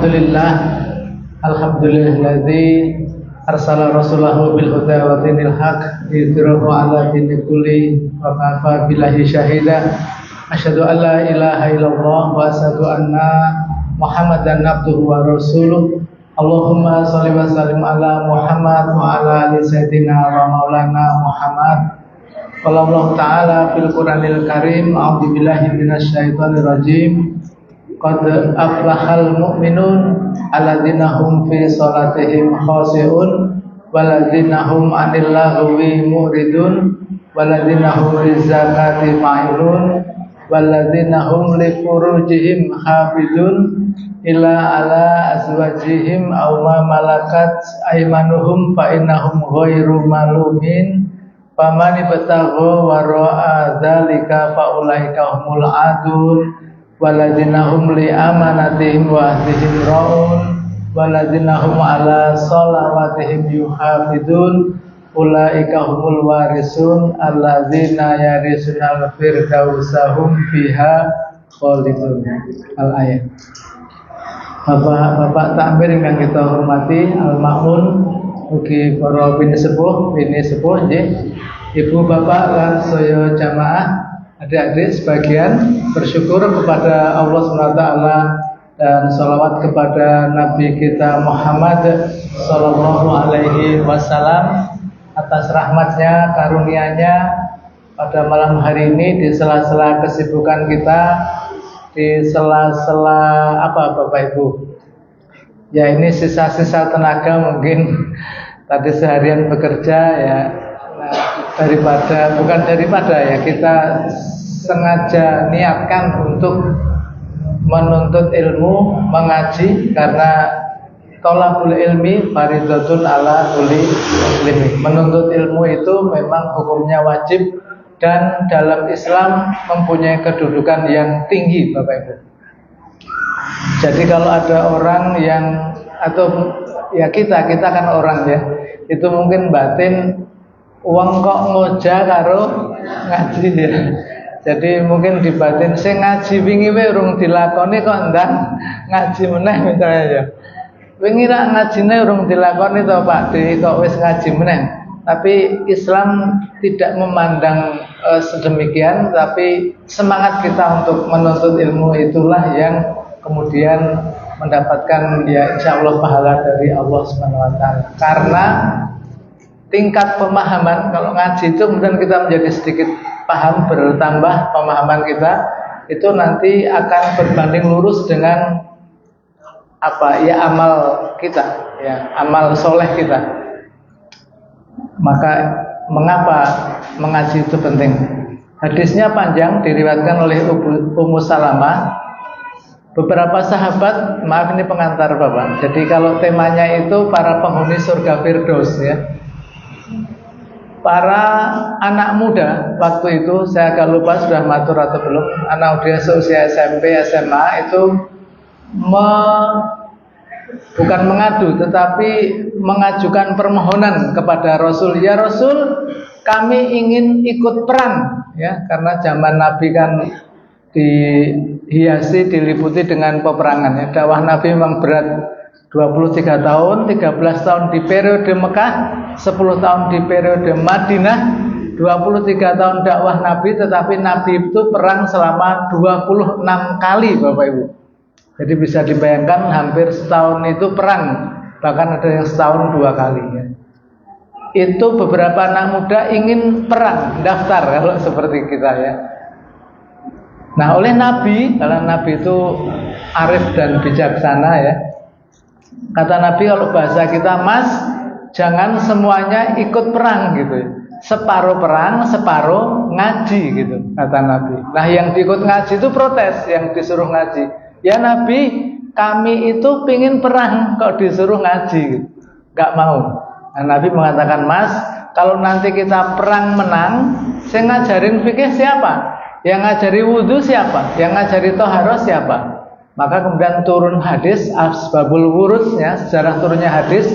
Alhamdulillah, alhamdulillahilladzi arsala rasulahu bil huda wa dinil haq liyudhhirahu 'ala dini kulli wa kafa billahi syahida. Asyhadu an la ilaha illallah wa asyhadu anna Muhammadan abduhu wa rasuluh. Allahumma shalli wa sallim ala Muhammad wa ala ali sayyidina wa maulana Muhammad. Qala Allah ta'ala fil Qur'anil Karim, a'udzu billahi minasyaitonir rajim. Qad aflahal mu'minun alladzina hum fi shalatihim khashi'un walladzina hum 'anil lagwi mu'ridun walladzina hum lizakati fa'ilun walladzina hum li furujihim hafizun illa ala azwajihim aw ma malakat aymanuhum fa innahum ghairu malumin faman ibtagha wara'a dzalika fa ulaika humul adun waladzina hum li amanatihim wa ahdihim ra'un waladzina hum ala sholawatihim yuhafidun ulaika humul warisun alladzina yarisunal firdausa hum fiha khalidun. Al-ayat. Bapak takmir yang kita hormati, al-ma'mun, ugi para bini sepuh nggih, ibu bapak lan saya jamaah, adik-adik sebagian, bersyukur kepada Allah SWT dan sholawat kepada Nabi kita Muhammad Sallallahu Alaihi Wasallam atas rahmatnya, karunia-Nya pada malam hari ini, di sela-sela kesibukan kita, di sela-sela apa Bapak Ibu? Ya, ini sisa-sisa tenaga mungkin tadi seharian bekerja ya. Bukan daripada ya, kita sengaja niatkan untuk menuntut ilmu, mengaji, karena thalabul ilmi fardhatun ala kulli muslimin. Menuntut ilmu itu memang hukumnya wajib dan dalam Islam mempunyai kedudukan yang tinggi, Bapak Ibu. Jadi kalau ada orang yang, atau ya kita kan orang ya, itu mungkin batin uang kok ngoja karo ngaji ya. Jadi mungkin di batin sing ngaji wingi wae urung dilakoni kok ndang ngaji meneh misalnya ya. Wingi ra ngajine urung dilakoni to Pak D, kok wis ngaji meneh. Tapi Islam tidak memandang sedemikian, tapi semangat kita untuk menuntut ilmu itulah yang kemudian mendapatkan ya insyaallah pahala dari Allah Subhanahu wa taala. Karena tingkat pemahaman, kalau ngaji itu kemudian kita menjadi sedikit paham, bertambah pemahaman kita, itu nanti akan berbanding lurus dengan apa ya, amal kita ya, amal soleh kita. Maka mengapa mengaji itu penting? Hadisnya panjang, diriwayatkan oleh Ummu Salamah. Beberapa sahabat, maaf ini pengantar Bapak. Jadi kalau temanya itu para penghuni surga Firdaus ya. Para anak muda waktu itu, saya agak lupa sudah matur atau belum, anak muda seusia SMP, SMA itu bukan mengadu, tetapi mengajukan permohonan kepada Rasul. Ya Rasul, kami ingin ikut perang ya, karena zaman Nabi kan dihiasi, diliputi dengan peperangan ya. Dakwah Nabi memang berat, 23 tahun, 13 tahun di periode Mekah, 10 tahun di periode Madinah, 23 tahun dakwah Nabi, tetapi Nabi itu perang selama 26 kali Bapak Ibu. Jadi bisa dibayangkan hampir setahun itu perang, bahkan ada yang setahun 2 kali ya. Itu beberapa anak muda ingin perang, daftar kalau seperti kita ya. Nah oleh Nabi, karena Nabi itu arif dan bijaksana ya, kata Nabi kalau bahasa kita, Mas, jangan semuanya ikut perang gitu. Separuh perang, separuh ngaji gitu, kata Nabi. Nah yang diikut ngaji itu protes, yang disuruh ngaji. Ya Nabi, kami itu pingin perang, kok disuruh ngaji gitu. Gak mau. Nah, Nabi mengatakan, Mas, kalau nanti kita perang menang, saya ngajarin fikih siapa? Yang ngajari wudhu siapa? Yang ngajari toharoh siapa? Maka kemudian turun hadis asbabul wurudnya, sejarah turunnya hadis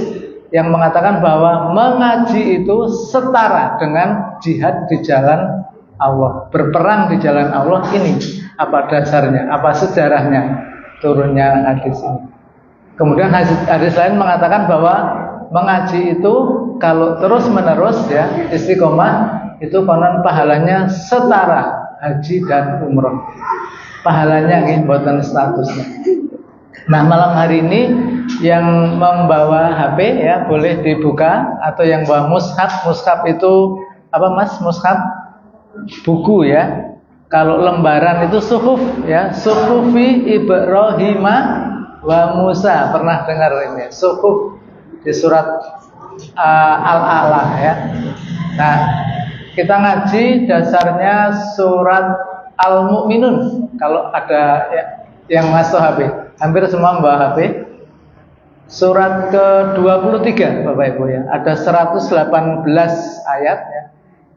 yang mengatakan bahwa mengaji itu setara dengan jihad di jalan Allah, berperang di jalan Allah. Ini apa dasarnya, apa sejarahnya turunnya hadis ini? Kemudian hadis lain mengatakan bahwa mengaji itu kalau terus menerus ya istiqomah itu konon pahalanya setara haji dan umroh. Pahalanya nggih mboten statusnya. Nah, malam hari ini yang membawa HP ya boleh dibuka, atau yang bawa mushaf. Mushaf itu apa Mas? Mushaf buku ya. Kalau lembaran itu suhuf ya, suhufi Ibrahima wa Musa. Pernah dengar ini? Suhuf di surat Al-A'la ya. Nah, kita ngaji dasarnya surat Al-Mu'minun. Kalau ada ya, yang masuk HP, hampir semua membawa HP. Surat ke-23 Bapak Ibu ya. Ada 118 ayat ya.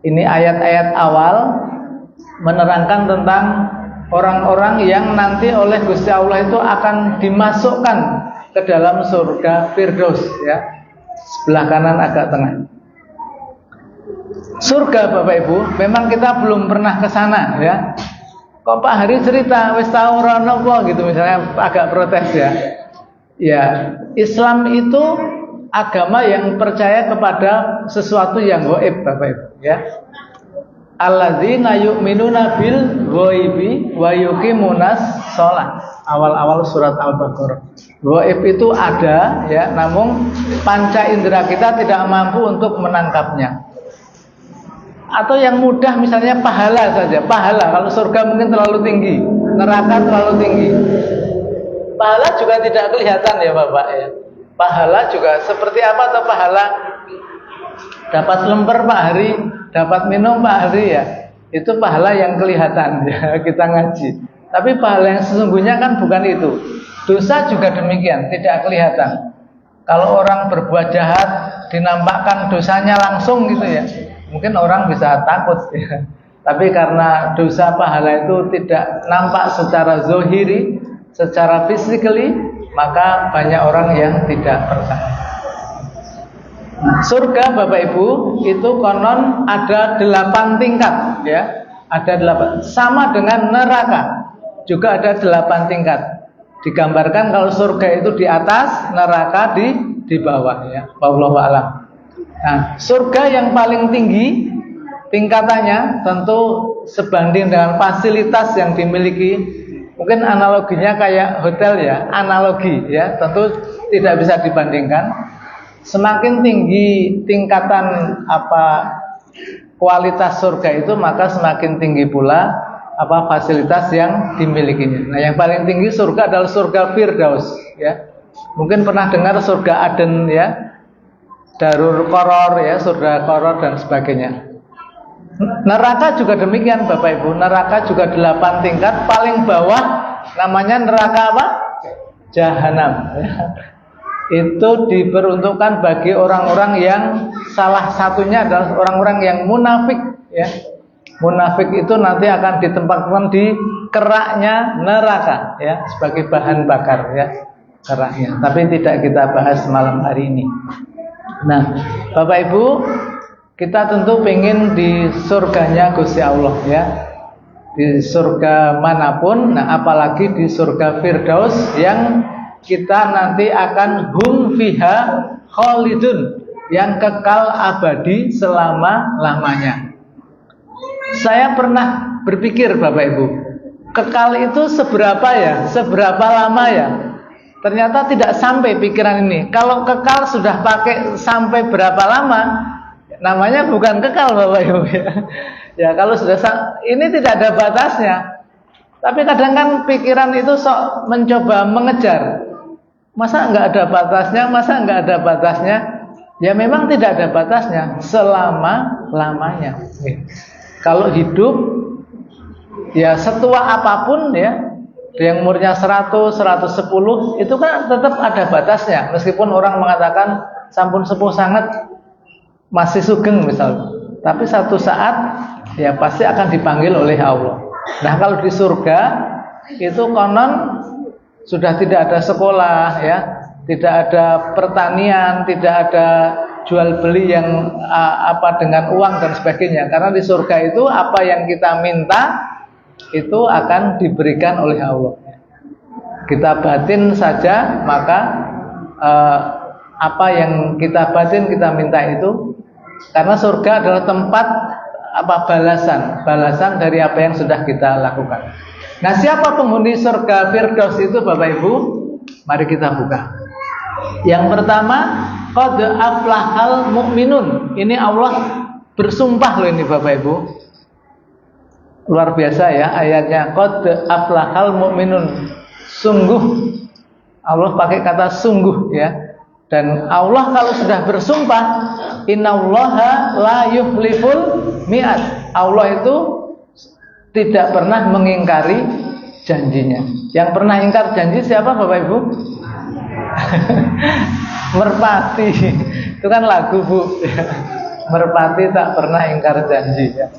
Ini ayat-ayat awal menerangkan tentang orang-orang yang nanti oleh Gusti Allah itu akan dimasukkan ke dalam surga Firdaus ya. Sebelah kanan agak tengah. Surga Bapak Ibu, memang kita belum pernah ke sana ya. Kok Pak Hari cerita wis tau ora napa gitu misalnya, agak protes ya. Ya, Islam itu agama yang percaya kepada sesuatu yang gaib Bapak Ibu ya. Alladzina yu'minuna bil ghaibi wa yuqimunas shalah. Awal-awal surat Al-Baqarah. Gaib itu ada ya, namun panca indera kita tidak mampu untuk menangkapnya. Atau yang mudah misalnya pahala saja. Pahala, kalau surga mungkin terlalu tinggi, neraka terlalu tinggi. Pahala juga tidak kelihatan ya Bapak ya. Pahala juga seperti apa atau pahala dapat lemper Pak Hari, dapat minum Pak Hari ya. Itu pahala yang kelihatan ya, kita ngaji. Tapi pahala yang sesungguhnya kan bukan itu. Dosa juga demikian, tidak kelihatan. Kalau orang berbuat jahat dinampakkan dosanya langsung gitu ya, mungkin orang bisa takut ya. Tapi karena dosa pahala itu tidak nampak secara zohiri, secara physically, maka banyak orang yang tidak percaya. Surga Bapak Ibu itu konon ada 8 tingkat ya. Ada 8, sama dengan neraka juga ada 8 tingkat. Digambarkan kalau surga itu di atas, neraka di bawah ya. Wallahu a'lam. Nah, surga yang paling tinggi tingkatannya tentu sebanding dengan fasilitas yang dimiliki. Mungkin analoginya kayak hotel ya, analogi ya, tentu tidak bisa dibandingkan. Semakin tinggi tingkatan kualitas surga itu, maka semakin tinggi pula fasilitas yang dimilikinya. Nah, yang paling tinggi surga adalah surga Firdaus ya. Mungkin pernah dengar surga Aden ya, Darul Qoror ya, surga Qoror dan sebagainya. Neraka juga demikian Bapak Ibu. Neraka juga 8 tingkat. Paling bawah namanya neraka apa? Jahanam ya. Itu diperuntukkan bagi orang-orang yang salah satunya adalah orang-orang yang munafik ya. Munafik itu nanti akan ditempatkan di keraknya neraka ya, sebagai bahan bakar ya, keraknya. Tapi tidak kita bahas malam hari ini. Nah, Bapak Ibu, kita tentu pengen di surganya Gusti Allah ya. Di surga manapun, nah apalagi di surga Firdaus yang kita nanti akan hum fiha khalidun, yang kekal abadi selama-lamanya. Saya pernah berpikir Bapak Ibu, kekal itu seberapa ya? Seberapa lama ya? Ternyata tidak sampai pikiran ini. Kalau kekal sudah pakai sampai berapa lama, namanya bukan kekal Bapak Ibu ya. Ya kalau sudah ini tidak ada batasnya. Tapi kadang kan pikiran itu sok mencoba mengejar. Masa enggak ada batasnya? Masa enggak ada batasnya? Ya memang tidak ada batasnya selama-lamanya. Kalau hidup ya setua apapun ya, yang umurnya 100, 110 itu kan tetap ada batasnya. Meskipun orang mengatakan sampun sepuh sangat, masih sugeng misalnya, tapi satu saat ya pasti akan dipanggil oleh Allah. Nah, kalau di surga itu konon sudah tidak ada sekolah ya, tidak ada pertanian, tidak ada jual beli yang dengan uang dan sebagainya. Karena di surga itu apa yang kita minta itu akan diberikan oleh Allah. Kita batin saja maka apa yang kita batin kita minta itu, karena surga adalah tempat balasan dari apa yang sudah kita lakukan. Nah, siapa penghuni surga Firdaus itu Bapak Ibu? Mari kita buka. Yang pertama, qad aflahal mu'minun. Ini Allah bersumpah loh ini Bapak Ibu. Luar biasa ya ayatnya, qad aflahal mu'minun. Sungguh, Allah pakai kata sungguh ya. Dan Allah kalau sudah bersumpah, innallaha la yuhliful mi'ad. Allah itu tidak pernah mengingkari janjinya. Yang pernah ingkar janji siapa Bapak Ibu? Merpati. Itu kan lagu Bu. Merpati tak pernah ingkar janji ya.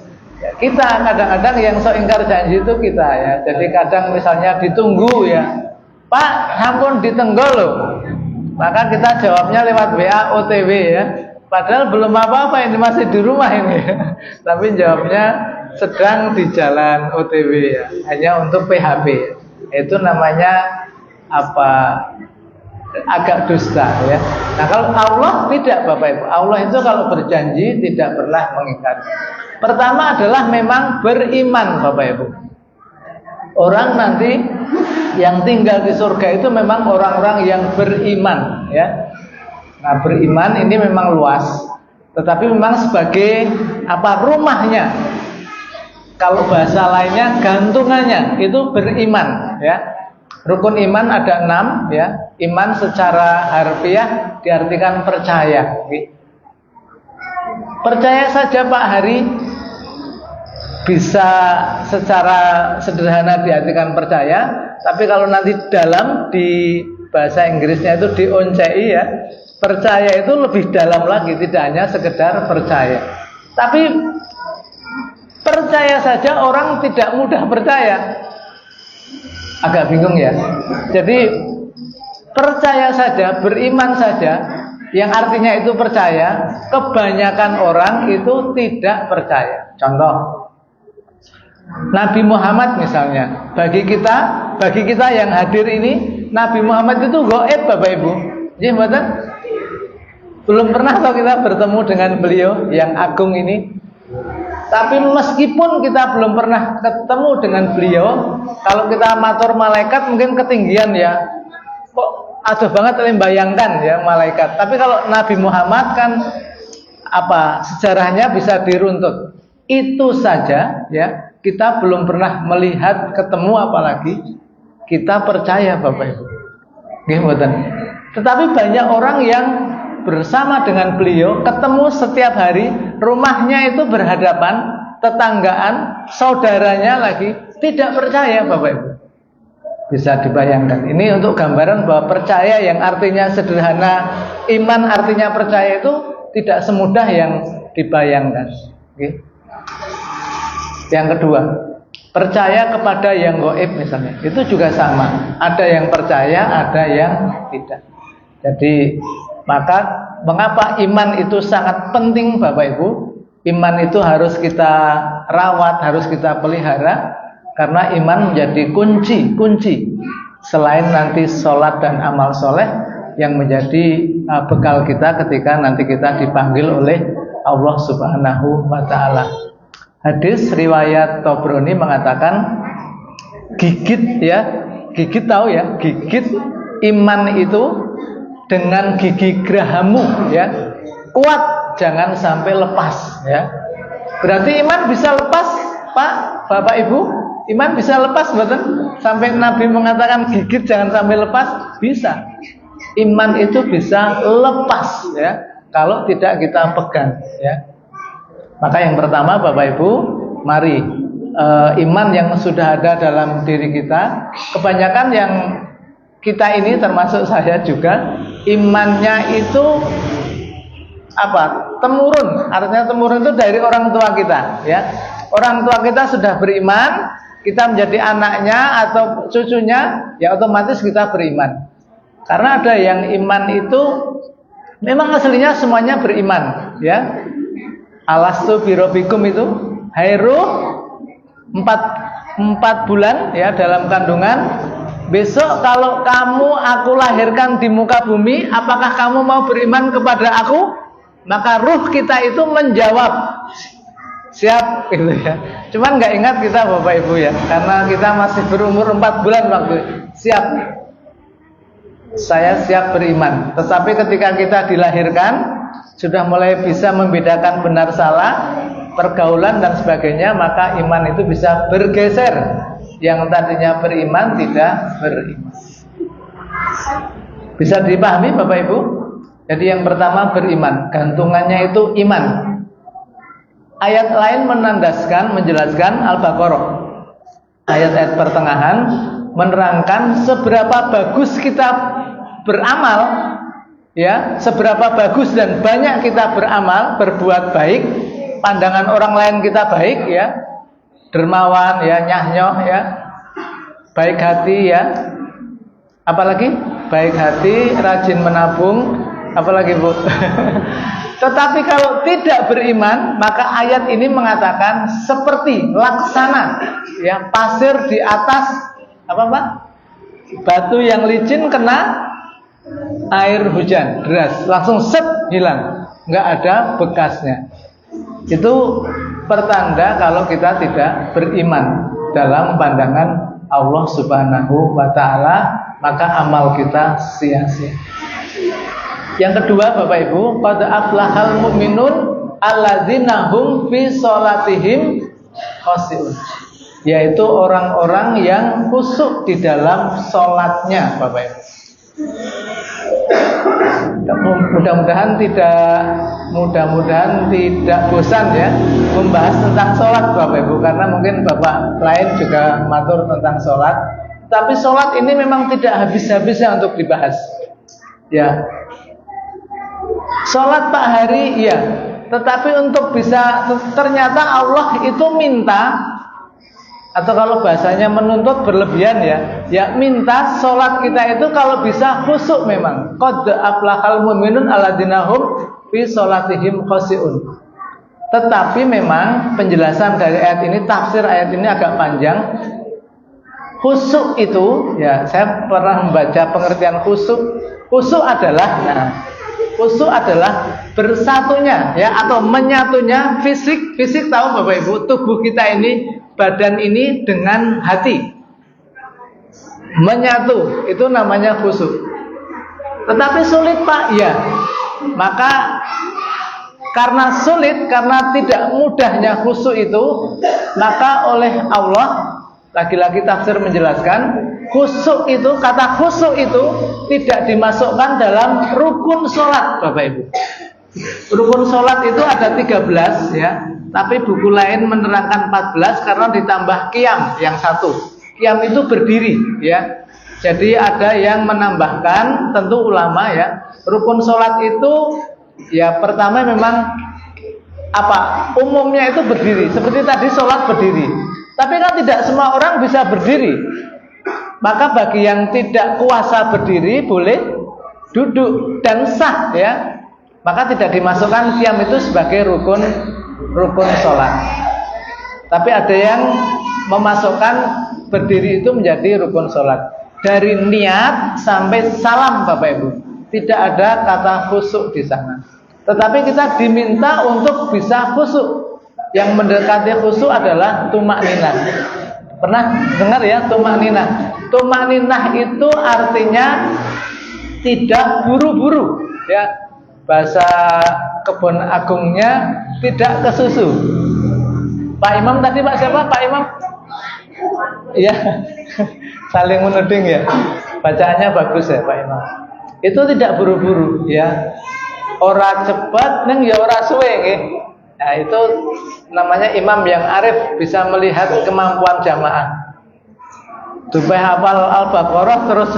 Kita kadang-kadang yang sok ingkar janji itu kita ya. Jadi kadang misalnya ditunggu ya, Pak, ampun ditenggol loh. Maka kita jawabnya lewat WA OTW ya. Padahal belum apa-apa, ini masih di rumah ini. Tapi jawabnya sedang di jalan OTW ya. Hanya untuk PHP. Itu namanya agak dusta ya. Nah, kalau Allah tidak Bapak Ibu. Allah itu kalau berjanji tidak pernah mengingkari. Pertama adalah memang beriman Bapak Ibu. Orang nanti yang tinggal di surga itu memang orang-orang yang beriman ya. Nah, beriman ini memang luas, tetapi memang sebagai rumahnya. Kalau bahasa lainnya gantungannya itu beriman ya. Rukun iman ada 6 ya. Iman secara harfiah diartikan percaya. Percaya saja Pak Hari bisa secara sederhana diartikan percaya, tapi kalau nanti dalam di bahasa Inggrisnya itu dioncei ya, percaya itu lebih dalam lagi, tidak hanya sekedar percaya. Tapi percaya saja orang tidak mudah percaya. Agak bingung ya. Jadi percaya saja, beriman saja, yang artinya itu percaya, kebanyakan orang itu tidak percaya. Contoh Nabi Muhammad misalnya, bagi kita yang hadir ini, Nabi Muhammad itu gaib Bapak Ibu. Iya betul? Belum pernah kok kita bertemu dengan beliau yang agung ini. Tapi meskipun kita belum pernah ketemu dengan beliau, kalau kita matur malaikat mungkin ketinggian ya. Kok aduh banget membayangkan ya malaikat. Tapi kalau Nabi Muhammad kan sejarahnya bisa diruntut. Itu saja ya. Kita belum pernah melihat ketemu, apalagi kita percaya Bapak Ibu. Tetapi banyak orang yang bersama dengan beliau, ketemu setiap hari, rumahnya itu berhadapan, tetanggaan, saudaranya lagi, tidak percaya Bapak Ibu. Bisa dibayangkan. Ini untuk gambaran bahwa percaya yang artinya sederhana, iman artinya percaya itu tidak semudah yang dibayangkan. Yang kedua, percaya kepada yang gaib misalnya, itu juga sama. Ada yang percaya, ada yang tidak. Jadi maka mengapa iman itu sangat penting Bapak Ibu? Iman itu harus kita rawat, harus kita pelihara, karena iman menjadi kunci selain nanti sholat dan amal soleh yang menjadi bekal kita ketika nanti kita dipanggil oleh Allah Subhanahu wa ta'ala. Hadis riwayat Tobroni mengatakan gigit tahu ya, gigit iman itu dengan gigi gerahamu ya, kuat, jangan sampai lepas ya. Berarti iman bisa lepas Pak, Bapak Ibu, iman bisa lepas betul? Sampai Nabi mengatakan gigit jangan sampai lepas, bisa. Iman itu bisa lepas ya, kalau tidak kita pegang ya. Maka yang pertama Bapak Ibu, mari iman yang sudah ada dalam diri kita, kebanyakan yang kita ini termasuk saya juga, imannya itu temurun. Artinya temurun itu dari orang tua kita ya. Orang tua kita sudah beriman, kita menjadi anaknya atau cucunya, ya otomatis kita beriman. Karena ada yang iman itu memang aslinya semuanya beriman ya. Alastu birobikum itu Hairu 4 bulan ya dalam kandungan, besok kalau kamu aku lahirkan di muka bumi, apakah kamu mau beriman kepada aku? Maka ruh kita itu menjawab, siap gitu ya. Cuman nggak ingat kita Bapak Ibu ya, karena kita masih berumur 4 bulan waktu itu. Siap, saya siap beriman. Tetapi ketika kita dilahirkan, sudah mulai bisa membedakan benar salah, pergaulan dan sebagainya, maka iman itu bisa bergeser. Yang tadinya beriman tidak beriman. Bisa dipahami Bapak Ibu? Jadi yang pertama beriman, gantungannya itu iman. Ayat lain menandaskan, menjelaskan Al-Baqarah. Ayat-ayat pertengahan menerangkan seberapa bagus kita beramal, ya, seberapa bagus dan banyak kita beramal, berbuat baik, pandangan orang lain kita baik, ya, dermawan, ya, nyah-nyoh, ya, baik hati, ya, apalagi baik hati, rajin menabung, apalagi Bu. Tetapi kalau tidak beriman, maka ayat ini mengatakan seperti laksana, ya, pasir di atas apa Pak? Batu yang licin kena air hujan deras, langsung set hilang, nggak ada bekasnya. Itu pertanda kalau kita tidak beriman dalam pandangan Allah Subhanahu wa Ta'ala, maka amal kita sia-sia. Yang kedua Bapak Ibu, qad aflahal mu'minun alladzina hum fi sholatihim khashi'un, yaitu orang-orang yang khusyuk di dalam sholatnya Bapak Ibu. Mudah-mudahan tidak bosan ya membahas tentang sholat Bapak Ibu, karena mungkin Bapak lain juga matur tentang sholat. Tapi sholat ini memang tidak habis-habisnya untuk dibahas. Ya, sholat Pak Hari, iya. Tetapi untuk bisa, ternyata Allah itu minta, atau kalau bahasanya menuntut berlebihan ya minta sholat kita itu kalau bisa khusyuk memang. Qad aflahal mu'minun alladzina hum fi sholatihim khashi'un. Tetapi memang penjelasan dari ayat ini, tafsir ayat ini agak panjang. Khusyuk itu, ya, saya pernah membaca pengertian khusyuk. Khusyuk adalah, khusyuk adalah bersatunya, ya, atau menyatunya fisik tahu Bapak Ibu, tubuh kita ini, badan ini dengan hati menyatu, itu namanya khusyuk. Tetapi sulit Pak, ya. Maka karena sulit, karena tidak mudahnya khusyuk itu, maka oleh Allah, lagi-lagi tafsir menjelaskan, khusyuk itu, kata khusyuk itu tidak dimasukkan dalam rukun sholat Bapak Ibu. Rukun sholat itu ada 13 ya, tapi buku lain menerangkan 14 karena ditambah qiyam yang satu. Qiyam itu berdiri ya. Jadi ada yang menambahkan, tentu ulama ya, rukun sholat itu ya pertama memang apa? Umumnya itu berdiri. Seperti tadi sholat berdiri. Tapi kan tidak semua orang bisa berdiri. Maka bagi yang tidak kuasa berdiri boleh duduk dan sah ya. Maka tidak dimasukkan qiyam itu sebagai rukun sholat. Tapi ada yang memasukkan berdiri itu menjadi rukun sholat. Dari niat sampai salam Bapak Ibu, tidak ada kata khusyuk di sana. Tetapi kita diminta untuk bisa khusyuk. Yang mendekati khusyuk adalah tumakninah. Pernah dengar ya tumakninah? Tumakninah itu artinya tidak buru-buru ya. Bahasa Kebon Agungnya tidak kesusu. Pak Imam tadi Pak siapa? Pak Imam? Iya. Saling menuding ya. Bacaannya bagus ya Pak Imam. Itu tidak buru-buru ya. Ora cepat neng ya ora suwe nggih. Nah, itu namanya imam yang arif, bisa melihat kemampuan jamaah. Supaya hafal Al-Baqarah terus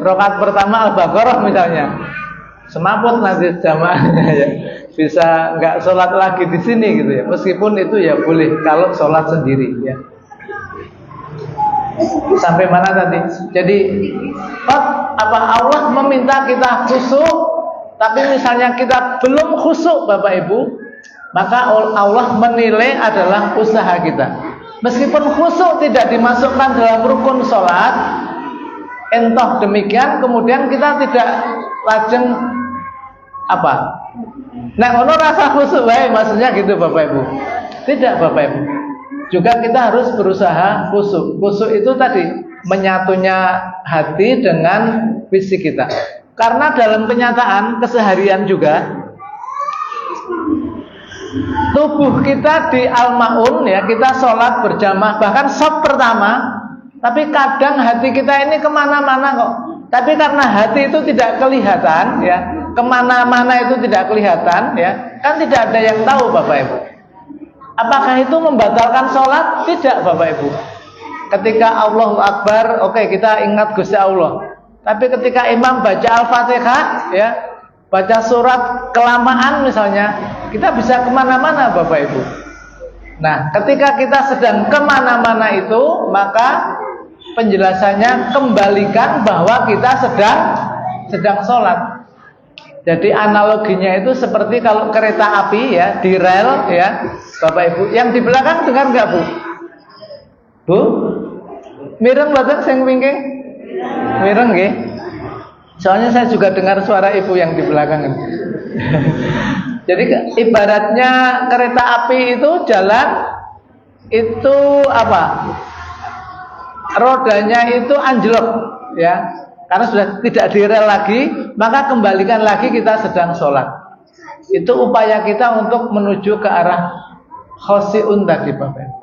rakaat pertama Al-Baqarah misalnya. Semaput nanti jamaahnya ya. Bisa enggak sholat lagi di sini gitu ya. Meskipun itu ya boleh kalau sholat sendiri ya. Sampai mana tadi? Jadi apa Allah meminta kita khusyuk, tapi misalnya kita belum khusyuk Bapak Ibu, maka Allah menilai adalah usaha kita. Meskipun khusyuk tidak dimasukkan dalam rukun sholat, Entah demikian kemudian kita tidak lajeng apa? Nek ono rasa khusyuk wae maksudnya gitu Bapak Ibu. Tidak Bapak Ibu. Juga kita harus berusaha khusyuk. Khusyuk itu tadi menyatunya hati dengan fisik kita. Karena dalam kenyataan keseharian juga tubuh kita di Al-Maun ya, kita sholat berjamaah bahkan shaf pertama. Tapi kadang hati kita ini kemana-mana kok. Tapi karena hati itu tidak kelihatan ya, kemana-mana itu tidak kelihatan ya, kan tidak ada yang tahu Bapak Ibu. Apakah itu membatalkan sholat? Tidak Bapak Ibu. Ketika Allahu Akbar, oke, kita ingat Gusti Allah. Tapi ketika imam baca Al-Fatihah ya, baca surat kelamaan misalnya, kita bisa kemana-mana Bapak Ibu. Nah, ketika kita sedang kemana-mana itu, maka penjelasannya kembalikan bahwa kita sedang sholat. Jadi analoginya itu seperti kalau kereta api ya di rel ya, Bapak Ibu. Yang di belakang dengar nggak Bu? Bu? Mireng mboten sing wingking? Mireng nggih. Soalnya saya juga dengar suara Ibu yang di belakang. Jadi ibaratnya kereta api itu jalan itu apa? Rodanya itu anjlok ya, karena sudah tidak di rel lagi, maka kembalikan lagi kita sedang sholat. Itu upaya kita untuk menuju ke arah khosyi'un tadi Bapak Ibu.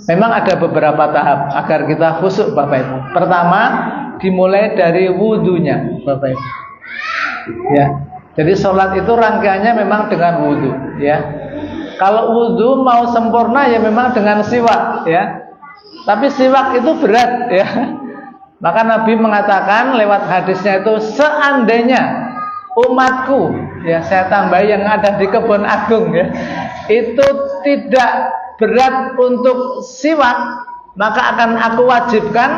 Memang ada beberapa tahap agar kita khusyuk Bapak Ibu. Pertama, dimulai dari wudunya Bapak Ibu ya. Jadi sholat itu rangkaiannya memang dengan wudu ya. Kalau wudu mau sempurna ya memang dengan siwak ya. Tapi siwak itu berat ya. Maka Nabi mengatakan lewat hadisnya itu, seandainya umatku ya, saya tambah yang ada di Kebon Agung ya, itu tidak berat untuk siwak, maka akan aku wajibkan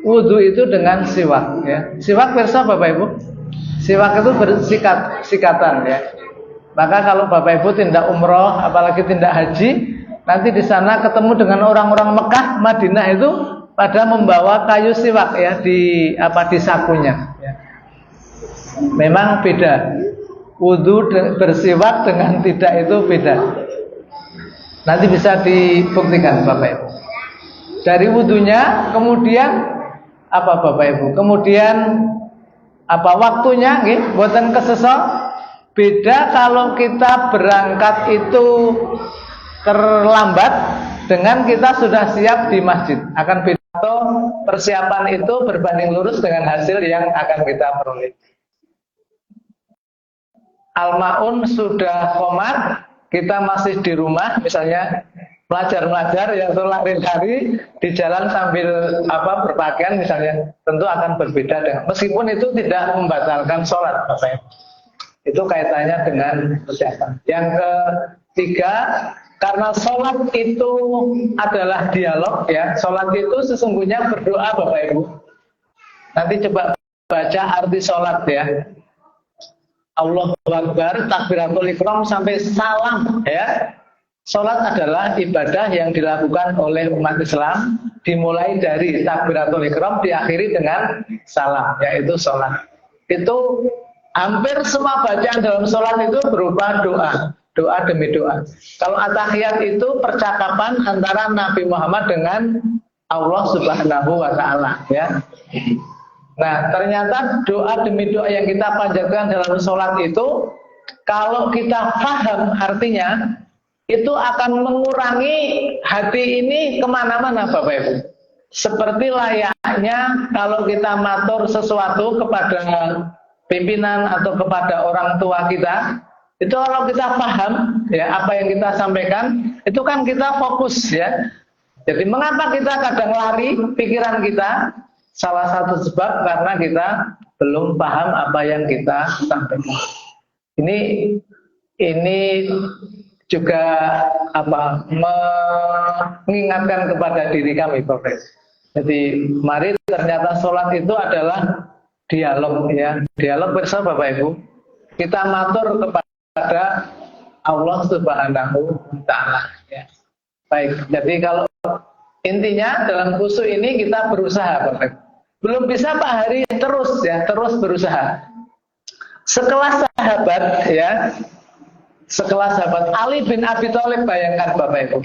wudu itu dengan siwak ya. Siwak pirsa Bapak Ibu? Siwak itu bersikatan ya. Maka kalau Bapak Ibu tindak umroh, apalagi tindak haji, nanti di sana ketemu dengan orang-orang Mekah, Madinah itu pada membawa kayu siwak ya di sakunya. Ya. Memang beda. Wudu bersiwak dengan tidak itu beda. Nanti bisa dibuktikan Bapak Ibu. Dari wudunya, kemudian apa Bapak Ibu? Kemudian apa waktunya? Nggih, boten kesesok. Beda kalau kita berangkat itu terlambat dengan kita sudah siap di masjid, akan beda. Atau persiapan itu berbanding lurus dengan hasil yang akan kita peroleh. Al-Maun sudah qomat, kita masih di rumah, misalnya pelajar-pelajar yang lari di jalan sambil berpakaian misalnya, tentu akan berbeda dengan, meskipun itu tidak membatalkan sholat Bapak Ibu. Itu kaitannya dengan persiapan. Yang ketiga, karena sholat itu adalah dialog ya, sholat itu sesungguhnya berdoa Bapak Ibu. Nanti coba baca arti sholat ya. Allahu Akbar, takbiratul ihram sampai salam ya. Sholat adalah ibadah yang dilakukan oleh umat Islam, dimulai dari takbiratul ihram diakhiri dengan salam, yaitu sholat. Itu hampir semua bacaan dalam sholat itu berupa doa. Doa demi doa. Kalau at-tahiyat itu percakapan antara Nabi Muhammad dengan Allah Subhanahu wa Ta'ala ya. Nah, ternyata doa demi doa yang kita panjatkan dalam sholat itu, kalau kita paham artinya, itu akan mengurangi hati ini kemana-mana Bapak Ibu. Seperti layaknya kalau kita matur sesuatu kepada pimpinan atau kepada orang tua kita, itu kalau kita paham ya apa yang kita sampaikan, itu kan kita fokus ya. Jadi mengapa kita kadang lari pikiran kita? Salah satu sebab karena kita belum paham apa yang kita sampaikan. Ini juga mengingatkan kepada diri kami Bapak. Jadi mari, ternyata sholat itu adalah dialog ya. Dialog bersama Bapak Ibu. Kita matur kepada Allah Subhanahu wa Ta'ala ya. Baik, jadi kalau intinya dalam khusyuk ini kita berusaha Bapak Ibu. belum bisa Pak Hari, terus berusaha. Sekelas sahabat ya, sekelas sahabat Ali bin Abi Thalib, bayangkan Bapak Ibu.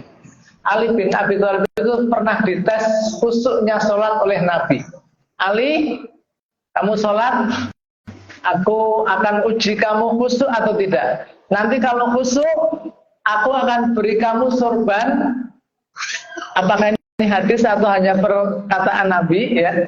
Ali bin Abi Thalib itu pernah dites khusyuknya sholat oleh Nabi. Ali, kamu sholat, aku akan uji kamu khusyuk atau tidak. Nanti kalau khusyuk, aku akan beri kamu sorban. Apakah ini hadis atau hanya perkataan Nabi ya?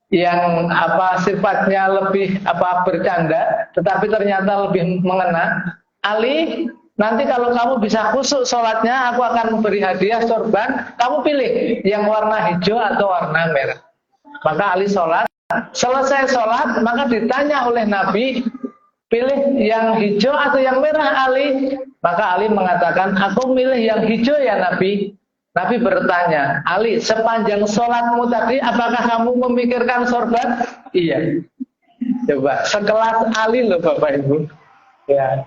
Yang sifatnya lebih bercanda, tetapi ternyata lebih mengena. Ali, nanti kalau kamu bisa khusyuk sholatnya, aku akan beri hadiah sorban. Kamu pilih yang warna hijau atau warna merah. Maka Ali sholat. Selesai sholat, maka ditanya oleh Nabi, pilih yang hijau atau yang merah Ali? Maka Ali mengatakan, aku milih yang hijau ya Nabi. Nabi bertanya, Ali, sepanjang sholatmu tadi, apakah kamu memikirkan sorban? Iya. Coba, sekelas Ali loh Bapak Ibu. Ya.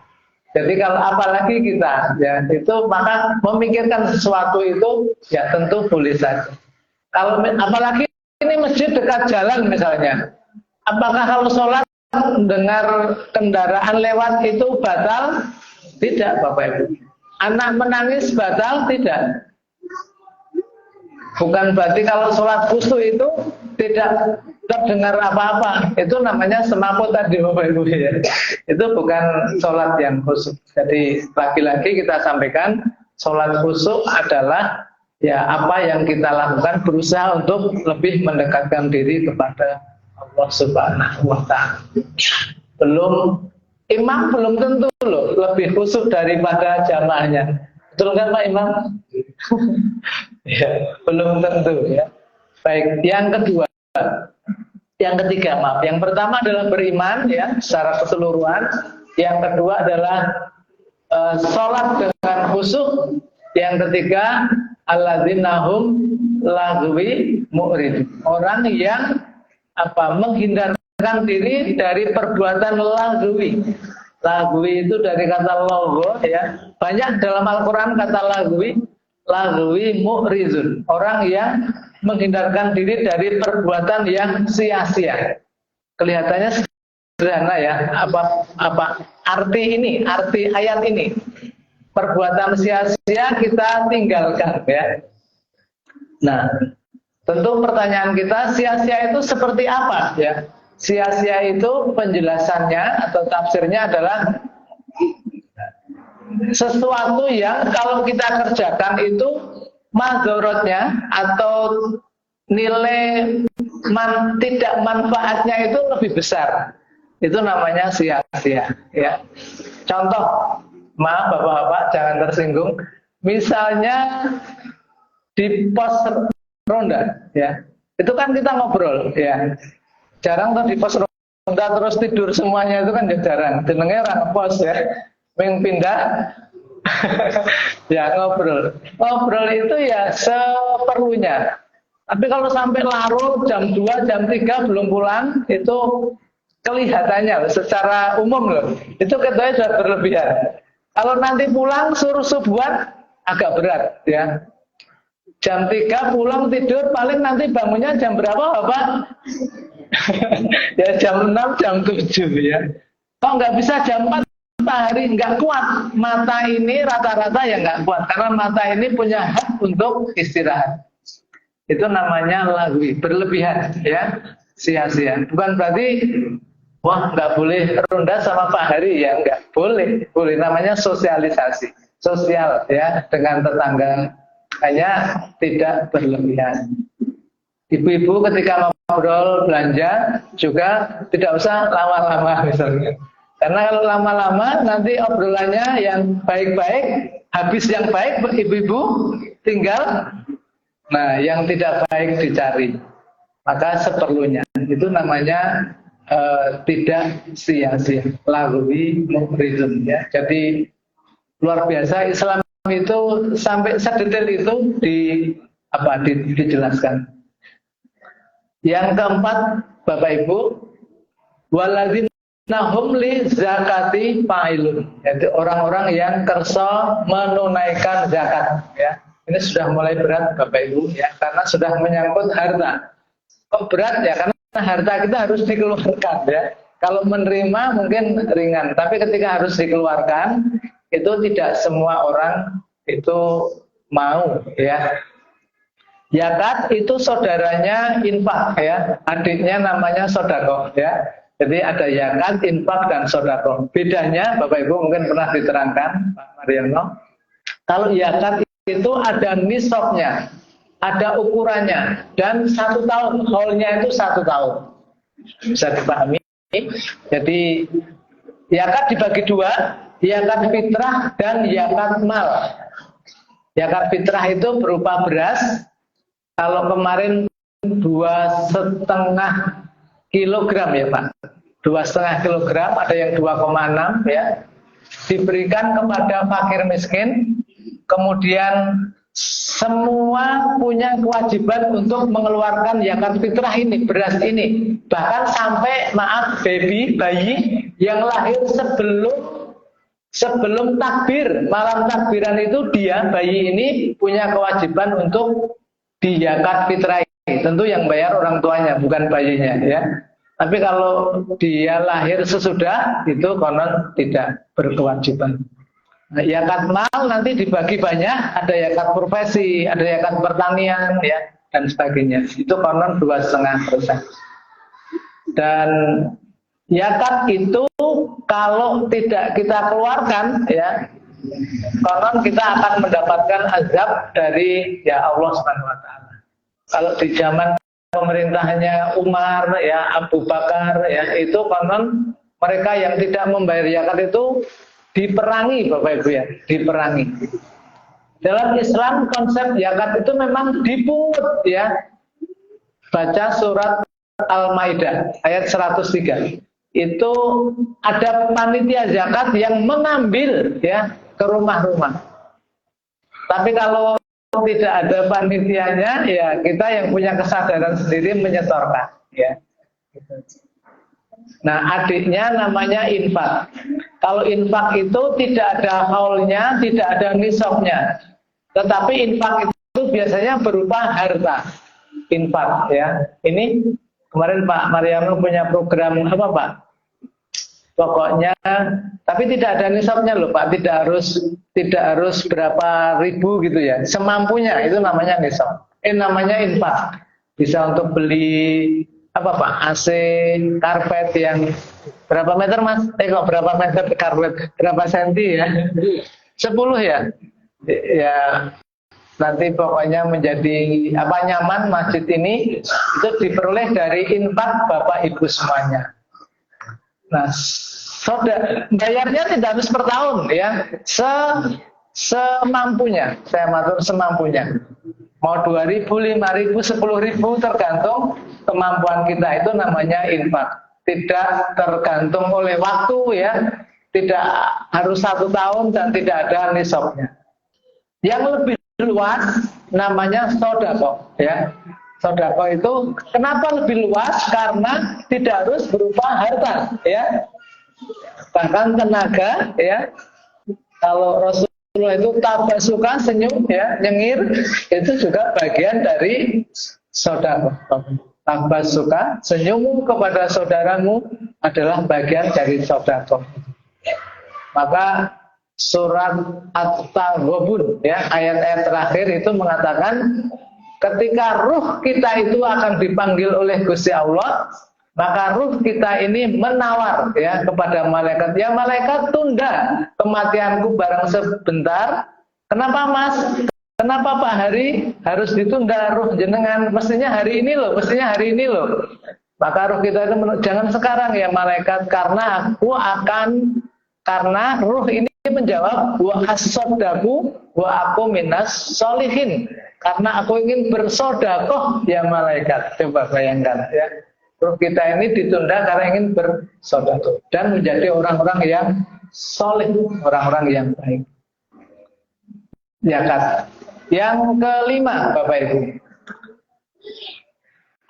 Jadi kalau apalagi kita, ya itu maka memikirkan sesuatu itu, ya tentu boleh saja. Kalau apalagi ini masjid dekat jalan misalnya, apakah kalau sholat dengar kendaraan lewat itu batal? Tidak Bapak Ibu. Anak menangis batal? Tidak. Bukan berarti kalau sholat khusyuk itu tidak terdengar apa-apa. Itu namanya semaput tadi Bapak Ibu ya. Itu bukan sholat yang khusyuk. Jadi lagi-lagi kita sampaikan, sholat khusyuk adalah ya apa yang kita lakukan berusaha untuk lebih mendekatkan diri kepada Allah Subhanahu wa Ta'ala. Imam belum tentu loh lebih khusyuk daripada jamaahnya. Betul kan Pak Imam? Ya, belum tentu ya. Baik, yang ketiga maaf. Yang pertama adalah beriman ya secara keseluruhan. Yang kedua adalah sholat dengan khusyuk. Yang ketiga alladzina hum lagwi mu'rid. Orang yang menghindarkan diri dari perbuatan lagwi. Lagwi itu dari kata logo ya. Banyak dalam Al-Quran kata lagwi mu'rizun. Orang yang menghindarkan diri dari perbuatan yang sia-sia. Kelihatannya sederhana ya. Arti ayat ini. Perbuatan sia-sia kita tinggalkan ya. Nah, tentu pertanyaan kita, sia-sia itu seperti apa ya? Sia-sia itu penjelasannya atau tafsirnya adalah sesuatu yang kalau kita kerjakan itu madorotnya atau nilai tidak manfaatnya itu lebih besar. Itu namanya sia-sia ya. Contoh, maaf Bapak-bapak jangan tersinggung. Misalnya di pos ronda ya. Itu kan kita ngobrol ya. Jarang tuh di pos ronda terus tidur semuanya, itu kan jarang. Jenenge orang pos ya. Ming pindah ya ngobrol itu ya seperlunya. Tapi kalau sampai larut jam 2, jam 3 belum pulang, itu kelihatannya secara umum loh, itu katanya sudah berlebihan. Kalau nanti pulang suruh subuhan agak berat ya. Jam 3 pulang tidur, paling nanti bangunnya jam berapa Bapak? Ya jam 6, jam 7 ya. Kok nggak bisa jam 4 hari, nggak kuat. Mata ini rata-rata ya nggak kuat, karena mata ini punya hak untuk istirahat. Itu namanya lagwi, berlebihan ya, sia-sia. Bukan berarti wah nggak boleh ronda sama Pak Hari ya, nggak boleh. Boleh, namanya sosialisasi, sosial ya dengan tetangga, hanya tidak berlebihan. Ibu-ibu ketika ngobrol belanja juga tidak usah lama-lama misalnya. Karena kalau lama-lama nanti obrolannya yang baik-baik, habis yang baik ibu-ibu tinggal, nah yang tidak baik dicari. Maka seperlunya. Itu namanya tidak sia-sia. Lagwi mu'ridun ya. Jadi luar biasa Islam itu sampai sedetail itu dijelaskan. Yang keempat, Bapak Ibu, waladzina hum li zakati fa'ilun. Yaitu orang-orang yang kersa menunaikan zakat ya. Ini sudah mulai berat Bapak Ibu ya, karena sudah menyangkut harta. Kok berat ya? Karena harta kita harus dikeluarkan ya. Kalau menerima mungkin ringan, tapi ketika harus dikeluarkan itu tidak semua orang itu mau ya. Zakat itu saudaranya infak ya, adiknya namanya sodako ya. Jadi ada zakat, infak dan sodako. Bedanya Bapak Ibu mungkin pernah diterangkan Pak Mariono. Kalau zakat itu ada nisabnya, ada ukurannya, dan 1 tahun, haulnya itu 1 tahun. Bisa dipahami? Jadi zakat dibagi 2, zakat fitrah dan zakat mal. Zakat fitrah itu berupa beras. Kalau kemarin 2,5 kilogram ya Pak, 2,5 kilogram, ada yang 2,6 ya, diberikan kepada fakir miskin. Kemudian semua punya kewajiban untuk mengeluarkan zakat fitrah ini, beras ini. Bahkan sampai bayi yang lahir sebelum takbir, malam takbiran itu bayi ini punya kewajiban untuk di zakat fitrah ini. Tentu yang bayar orang tuanya, bukan bayinya ya. Tapi kalau dia lahir sesudah, itu konon tidak berkewajiban. Nah, zakat mal nanti dibagi banyak, ada zakat profesi, ada zakat pertanian ya, dan sebagainya. Itu konon 2,5%. Dan zakat itu kalau tidak kita keluarkan ya, konon kita akan mendapatkan azab dari ya Allah Subhanahu wa taala. Kalau di zaman pemerintahnya Umar ya, Abu Bakar ya, itu konon mereka yang tidak membayar zakat itu diperangi Bapak Ibu ya, diperangi. Dalam Islam konsep zakat itu memang dipungut ya. Baca surat Al-Maidah ayat 103. Itu ada panitia zakat yang mengambil ya ke rumah-rumah. Tapi kalau tidak ada panitianya, ya kita yang punya kesadaran sendiri menyetorkan. Ya. Nah, adiknya namanya infak. Kalau infak itu tidak ada haulnya, tidak ada nisabnya. Tetapi infak itu biasanya berupa harta. Infak ya. Ini kemarin Pak Mariono punya program apa Pak? Pokoknya, tapi tidak ada nisabnya loh Pak, tidak harus berapa ribu gitu ya, semampunya itu namanya nisab. Namanya infak. Bisa untuk beli apa Pak, AC, karpet yang berapa meter Mas? Kok berapa meter karpet? Berapa senti ya? 10 ya? Ya nanti pokoknya menjadi apa nyaman masjid ini itu diperoleh dari infak Bapak Ibu semuanya. Nah, bayarnya tidak harus per tahun ya, semampunya, saya matur semampunya. Mau 2.000, 5.000, 10.000 tergantung kemampuan kita, itu namanya infak. Tidak tergantung oleh waktu ya, tidak harus 1 tahun dan tidak ada nisabnya. Yang lebih luas namanya sodako ya. Sodako itu kenapa lebih luas? Karena tidak harus berupa harta ya, bahkan tenaga ya. Kalau Rasulullah itu tabasuka, senyum ya, nyengir, itu juga bagian dari sodako. Tabasuka, senyummu kepada saudaramu adalah bagian dari sodako. Maka surat At-Taghabun ya, ayat-ayat terakhir itu mengatakan ketika ruh kita itu akan dipanggil oleh Gusti Allah, maka ruh kita ini menawar ya kepada malaikat, ya malaikat tunda kematianku barang sebentar. Kenapa Mas? Kenapa Pak Hari harus ditunda ruh jenengan? Mestinya hari ini loh, mestinya hari ini loh. Maka ruh kita itu jangan sekarang ya malaikat, karena ruh ini menjawab wa as-sadaqu wa aku minas solihin. Karena aku ingin bersodakoh ya malaikat. Coba bayangkan ya. Ruh kita ini ditunda karena ingin bersodakoh dan menjadi orang-orang yang soleh, orang-orang yang baik. Zakat. Yang kelima, Bapak Ibu.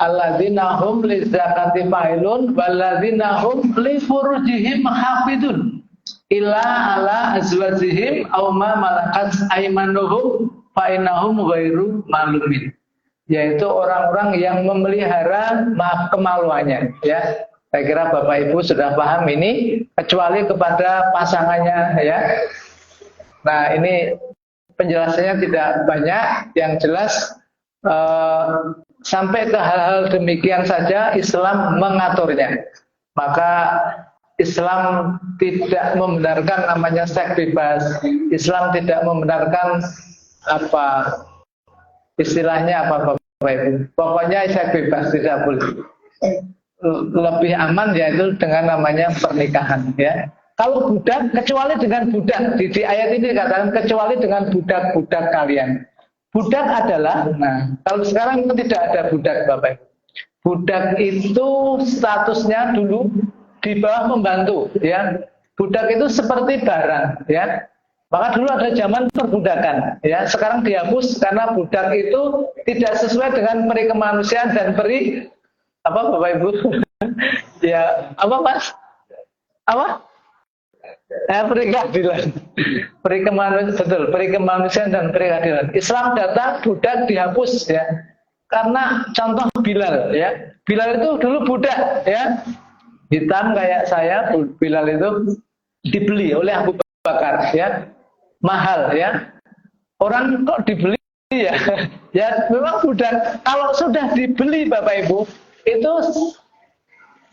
Alladzina hum lizakati fa'ilun walladzina hum li furujihim hafidun illa ala azwajihim aw ma malakat aymanuhum fa innahum ghairu malumin. yaitu orang-orang yang memelihara kemaluannya, ya. Saya kira Bapak Ibu sudah paham ini, kecuali kepada pasangannya, ya. Nah, ini penjelasannya tidak banyak, yang jelas sampai ke hal-hal demikian saja Islam mengaturnya. Maka Islam tidak membenarkan namanya seks bebas. Islam tidak membenarkan apa istilahnya apa Bapak Ibu. Pokoknya seks bebas tidak boleh. Lebih aman yaitu dengan namanya pernikahan, ya. Kalau budak, kecuali dengan budak, di ayat ini dikatakan kecuali dengan budak-budak kalian. Budak adalah, nah kalau sekarang tidak ada budak Bapak Ibu. Budak itu statusnya dulu di bawah pembantu, ya. Budak itu seperti barang, ya. Maka dulu ada zaman perbudakan, ya. Sekarang dihapus karena budak itu tidak sesuai dengan peri kemanusiaan dan peri apa Bapak Ibu? Ya, apa Mas? Apa? Peri keadilan. Peri kemanusiaan, betul, peri kemanusiaan dan peri keadilan. Islam datang, budak dihapus, ya. Karena contoh Bilal, ya. Bilal itu dulu budak, ya. Hitam kayak saya, Bilal itu dibeli oleh Abu Bakar, ya. Mahal, ya. Orang kok dibeli, ya. Ya, memang budak. Kalau sudah dibeli Bapak Ibu, itu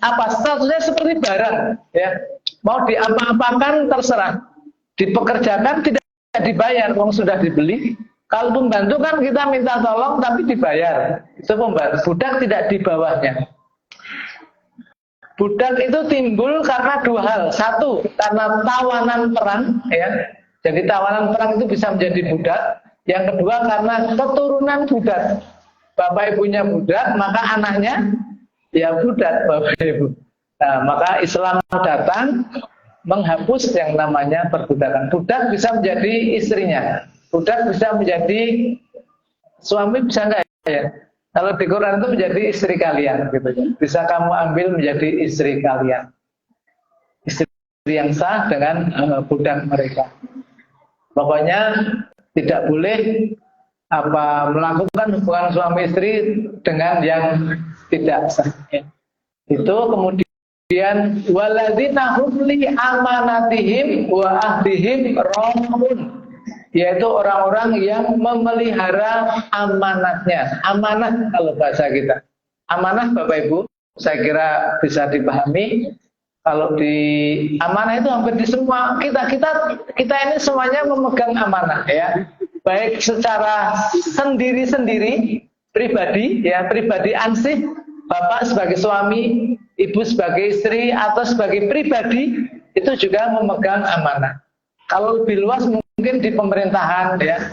apa statusnya seperti barang, ya. Mau diapa-apakan terserah. Dipekerjakan tidak dibayar, wong sudah dibeli. Kalau pembantu kan kita minta tolong tapi dibayar. Itu pembantu. Budak tidak di bawahnya. Budak itu timbul karena dua hal. Satu, karena tawanan perang, ya. Jadi tawanan perang itu bisa menjadi budak. Yang kedua karena keturunan budak. Bapak ibunya budak, maka anaknya ya budak Bapak Ibu. Nah, maka Islam datang menghapus yang namanya perbudakan. Budak bisa menjadi istrinya. Budak bisa menjadi suami, bisa enggak ya? Kalau di Quran itu menjadi istri kalian gitu ya. Bisa kamu ambil menjadi istri kalian. Istri yang sah dengan budak mereka. Pokoknya tidak boleh melakukan hubungan suami istri dengan yang tidak sah. Ya. Itu kemudian waladzina hum li amanatihim wa ahdihim ra'un, yaitu orang-orang yang memelihara amanatnya. Amanah kalau bahasa kita. Amanah Bapak Ibu, saya kira bisa dipahami. Kalau di amanah itu hampir di semua kita ini semuanya memegang amanah, ya. Baik secara sendiri-sendiri, pribadi, ya, pribadi ansih, Bapak sebagai suami, Ibu sebagai istri, atau sebagai pribadi, itu juga memegang amanah. Kalau lebih luas mungkin di pemerintahan, ya,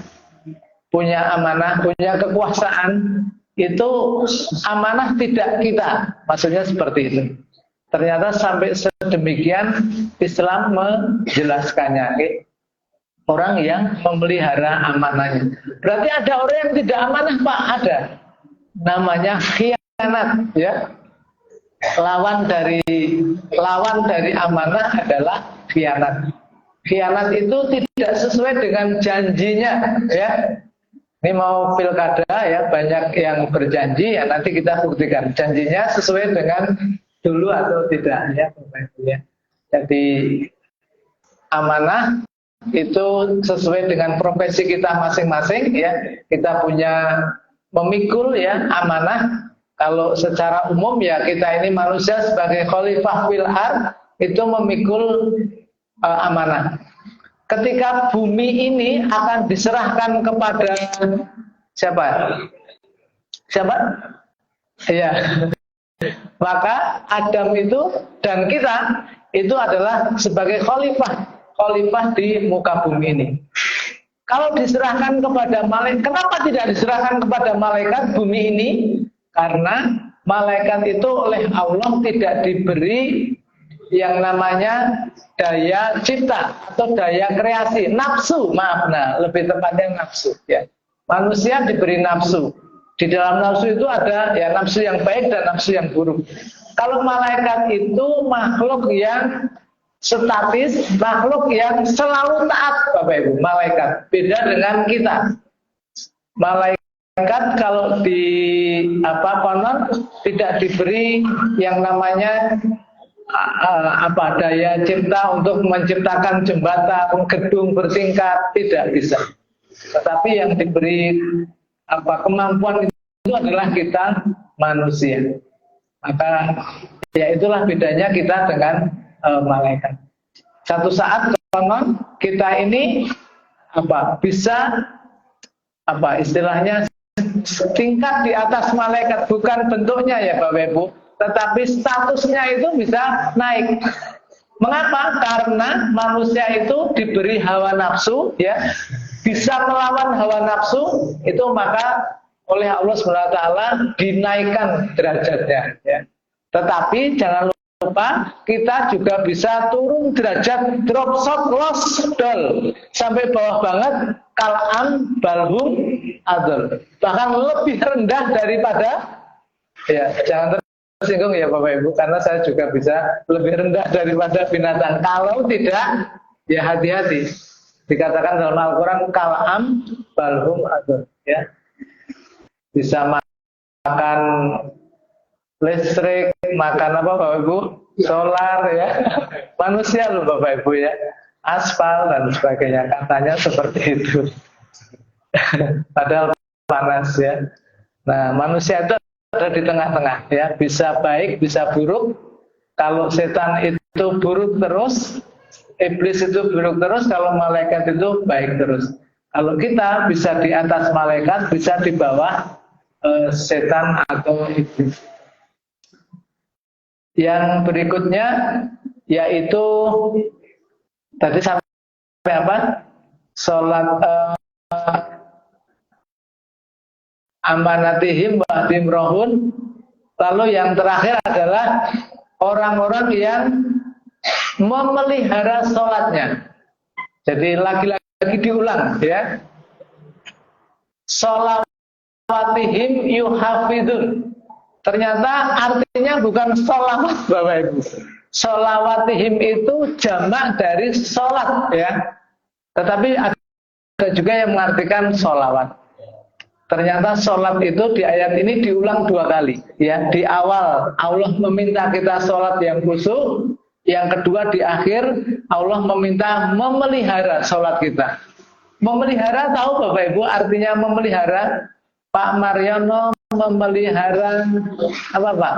punya amanah, punya kekuasaan, itu amanah tidak kita, maksudnya seperti itu. Ternyata sampai sedemikian Islam menjelaskannya, okay? Orang yang memelihara amanahnya. Berarti ada orang yang tidak amanah Pak, ada. Namanya khianat, ya. Lawan dari amanah adalah khianat. Khianat itu tidak sesuai dengan janjinya, ya. Ini mau pilkada, ya, banyak yang berjanji, ya, nanti kita buktikan janjinya sesuai dengan dulu atau tidak, ya. Jadi amanah itu sesuai dengan profesi kita masing-masing, ya. Kita punya memikul, ya, amanah. Kalau secara umum, ya, kita ini manusia sebagai khalifah fil ardh itu memikul amanah. Ketika bumi ini akan diserahkan kepada siapa? Siapa? Iya. Maka Adam itu dan kita itu adalah sebagai khalifah di muka bumi ini. Kalau diserahkan kepada malaikat, kenapa tidak diserahkan kepada malaikat bumi ini? Karena malaikat itu oleh Allah tidak diberi yang namanya daya cipta atau daya kreasi, nafsu, maaf, nah lebih tepatnya nafsu, ya. Manusia diberi nafsu. Di dalam nafsu itu ada, ya, nafsu yang baik dan nafsu yang buruk. Kalau malaikat itu makhluk yang statis, makhluk yang selalu taat, Bapak Ibu. Malaikat beda dengan kita. Malaikat malaikat kalau di konon tidak diberi yang namanya daya cipta untuk menciptakan jembatan, gedung bertingkat, tidak bisa. Tetapi yang diberi kemampuan itu adalah kita manusia. Maka ya itulah bedanya kita dengan malaikat. Satu saat konon kita ini bisa istilahnya tingkat di atas malaikat, bukan bentuknya ya Bapak Ibu, tetapi statusnya itu bisa naik. Mengapa? Karena manusia itu diberi hawa nafsu, ya, bisa melawan hawa nafsu, itu maka oleh Allah SWT dinaikkan derajatnya. Ya. Tetapi jangan lupa kita juga bisa turun derajat, drop shot, loss, dol, sampai bawah banget, kal'am balhum adol, bahkan lebih rendah daripada, ya jangan tersinggung ya Bapak Ibu, karena saya juga bisa lebih rendah daripada binatang. Kalau tidak, ya hati-hati. Dikatakan dalam Al-Quran kal'am balhum adol, ya, bisa makan listrik, makan Bapak Ibu, solar, ya, manusia loh Bapak Ibu, ya, aspal dan sebagainya, katanya seperti itu. Padahal panas, ya. Nah, manusia itu ada di tengah-tengah, ya, bisa baik, bisa buruk. Kalau setan itu buruk terus, iblis itu buruk terus, kalau malaikat itu baik terus. Kalau kita bisa di atas malaikat, bisa di bawah setan atau iblis. Yang berikutnya yaitu tadi sampai apa? Sholat amanatihim wa dimrohun. Lalu yang terakhir adalah orang-orang yang memelihara sholatnya. Jadi lagi-lagi diulang, ya. Sholawatihim yuhafidun. Ternyata artinya bukan sholawat Bapak Ibu. Sholawatihim itu jamak dari sholat, ya. Tetapi ada juga yang mengartikan sholawat. Ternyata sholat itu di ayat ini diulang 2 kali, ya. Di awal Allah meminta kita sholat yang khusyuk, yang kedua di akhir Allah meminta memelihara sholat kita. Memelihara, tahu Bapak Ibu artinya memelihara? Pak Mariono memelihara apa Pak?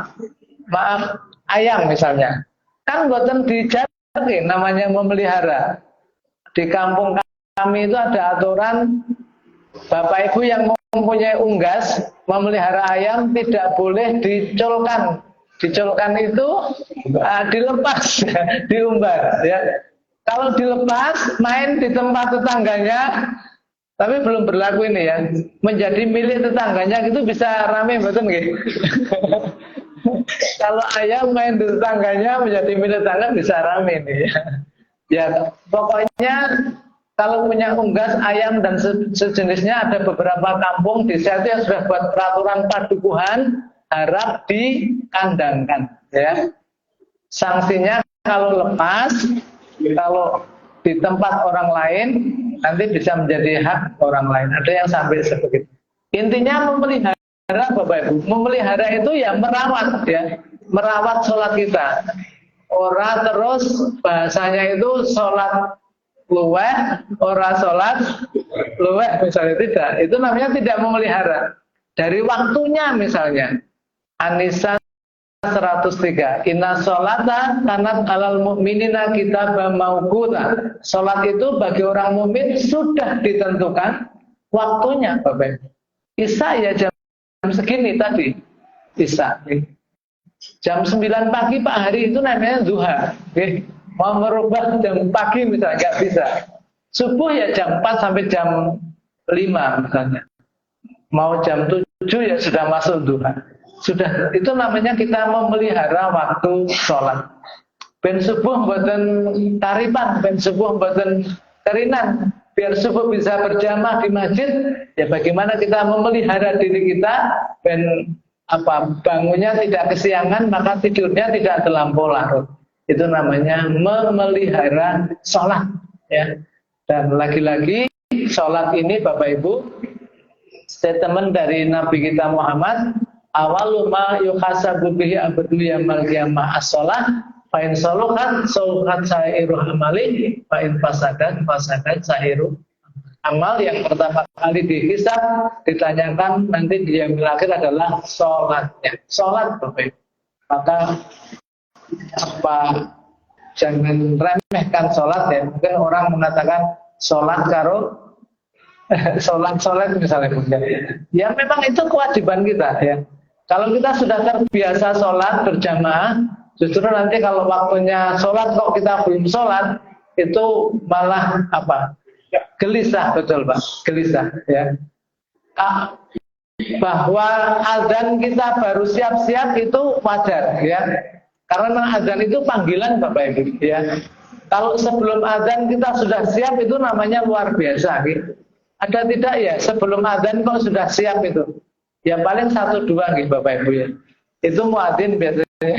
Maaf, ayam misalnya. Kan boten dijaga namanya memelihara. Di kampung kami itu ada aturan, Bapak Ibu yang mempunyai unggas memelihara ayam tidak boleh diculkan. Diculkan itu dilepas, diumbar, ya. Kalau dilepas main di tempat tetangganya, tapi belum berlaku ini, ya. Menjadi milik tetangganya itu bisa rame, betul nggih? Kalau ayam main di tetangganya menjadi milik tetangga bisa rame nih, ya. Ya, pokoknya kalau punya unggas ayam dan sejenisnya, ada beberapa kampung desa itu yang sudah buat peraturan padukuhan, harap dikandangkan, ya. Sanksinya kalau lepas, kalau di tempat orang lain nanti bisa menjadi hak orang lain. Ada yang sampai seperti itu. Intinya memelihara Bapak Ibu. Memelihara itu ya merawat, ya. Merawat sholat kita. Ora terus bahasanya itu sholat luweh, ora sholat luweh misalnya, tidak. Itu namanya tidak memelihara. Dari waktunya misalnya. An-Nisa 103. Inna sholata kanat alal mu'minina kitabam mauquta. Sholat itu bagi orang mukmin sudah ditentukan waktunya, Bapak. Isya ya jam segini tadi. Isya. Jam 9 pagi Pak hari itu namanya duha. Mau merubah jam pagi misalnya nggak bisa. Subuh ya jam 4 sampai jam 5 misalnya. Mau jam 7 ya sudah masuk duha. Sudah, itu namanya kita memelihara waktu sholat. Ben subuh mboten taripan, ben subuh mboten kerinan. Biar subuh bisa berjamaah di masjid, ya bagaimana kita memelihara diri kita, ben bangunnya tidak kesiangan, maka tidurnya tidak terlampau larut. Itu namanya memelihara sholat, ya. Dan lagi-lagi sholat ini Bapak Ibu statement dari Nabi kita Muhammad, awalu ma yuhasabu bihi abdu yaumil qiyamah as-shalah fa in saluhat saluhat sa'iru amali fa in fasadat sa'iru amal. Yang pertama kali dihisab, ditanyakan nanti di yaumil akhir adalah sholatnya. Sholat Bapak Ibu. Maka jangan remehkan sholat ya. Mungkin orang mengatakan sholat karo sholat misalnya. Ya memang itu kewajiban kita ya. Kalau kita sudah terbiasa sholat berjamaah, justru nanti kalau waktunya sholat kok kita belum sholat, itu malah gelisah, betul Pak, gelisah ya. Bahwa azan kita baru siap-siap itu wajar ya. Karena azan itu panggilan Bapak Ibu ya. Kalau sebelum azan kita sudah siap itu namanya luar biasa gitu. Ada tidak ya sebelum azan kok sudah siap itu? Ya paling 1-2 gitu Bapak Ibu ya. Itu muadzin biasanya.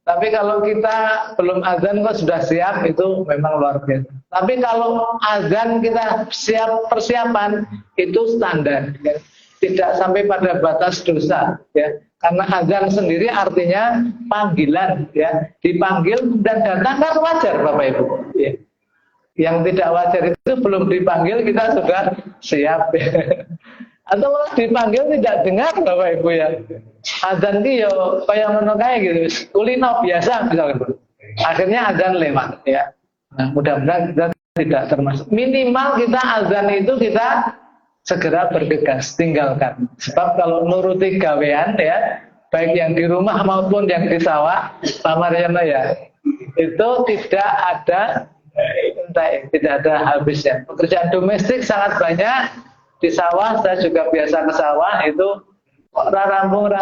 Tapi kalau kita belum azan kok sudah siap itu memang luar biasa. Tapi kalau azan kita siap persiapan itu standar ya. Tidak sampai pada batas dosa ya. Karena azan sendiri artinya panggilan ya. Dipanggil dan datang kan wajar Bapak Ibu ya. Yang tidak wajar itu belum dipanggil kita sudah siap ya. Atau dipanggil tidak dengar Bapak Ibu ya. Azan itu ya kayak ngono kayak gitu. Kulino biasa misalnya. Akhirnya azan lewat ya. Nah, mudah-mudahan kita tidak termasuk. Minimal kita azan itu kita segera bergegas, tinggalkan. Sebab kalau nuruti gawean ya, baik yang di rumah maupun yang di sawah, Pak Mariono ya, itu tidak ada habisnya. Pekerjaan domestik sangat banyak di sawah. Saya juga biasa ke sawah itu rampung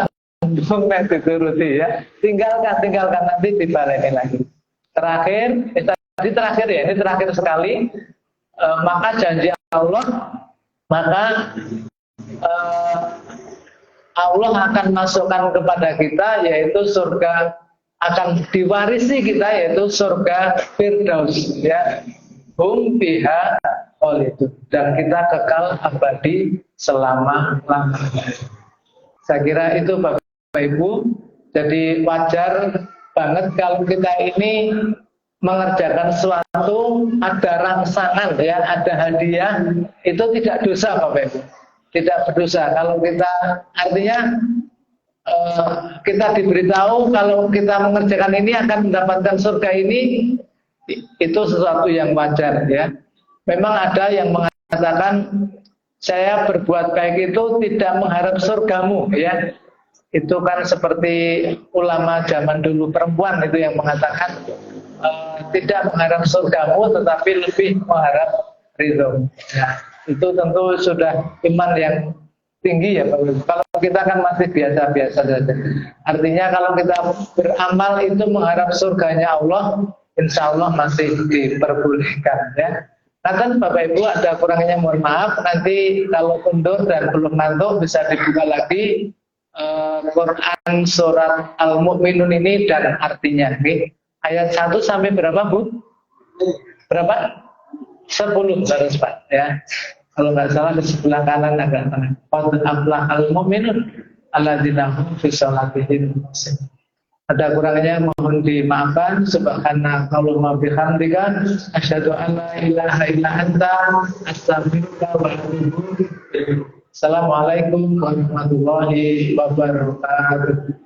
dituruti ya. Tinggalkan nanti dibaleni lagi. Tadi terakhir ya, ini terakhir sekali. Maka janji Allah, maka Allah akan masukkan kepada kita yaitu surga, akan diwarisi kita yaitu surga Firdaus ya. Hum fiha khalidun, dan kita kekal abadi selama-lamanya. Saya kira itu Bapak Ibu. Jadi wajar banget kalau kita ini mengerjakan sesuatu, ada rangsangan ya, ada hadiah, itu tidak dosa Bapak Ibu. Tidak berdosa kalau kita, artinya kita diberitahu kalau kita mengerjakan ini akan mendapatkan surga ini, itu sesuatu yang wajar ya. Memang ada yang mengatakan saya berbuat baik itu tidak mengharap surgamu ya. Itu kan seperti ulama zaman dulu perempuan itu yang mengatakan tidak mengharap surgamu tetapi lebih mengharap ridho. Nah, itu tentu sudah iman yang tinggi ya Pak. Kalau kita kan masih biasa-biasa saja. Artinya kalau kita beramal itu mengharap surganya Allah, insya Allah masih diperbolehkan ya. Nah kan Bapak Ibu ada kurangnya mohon maaf. Nanti kalau mundur dan belum ngantuk bisa dibuka lagi Quran surat Al-Mu'minun ini dan artinya. Nih, ayat 1 sampai berapa Bu? Berapa? 10 baru Pak ya. Kalau nggak salah di sebelah kanan agak tengah. Qad aflahal mu'minun alladzina hum fi sholatihim khashi'un. Ada kurangnya mohon dimaafkan. Subhanakallahumma bihamdika asyhadu an la ilaha illa anta astaghfiruka wa atubu ilaik. Assalamualaikum warahmatullahi wabarakatuh.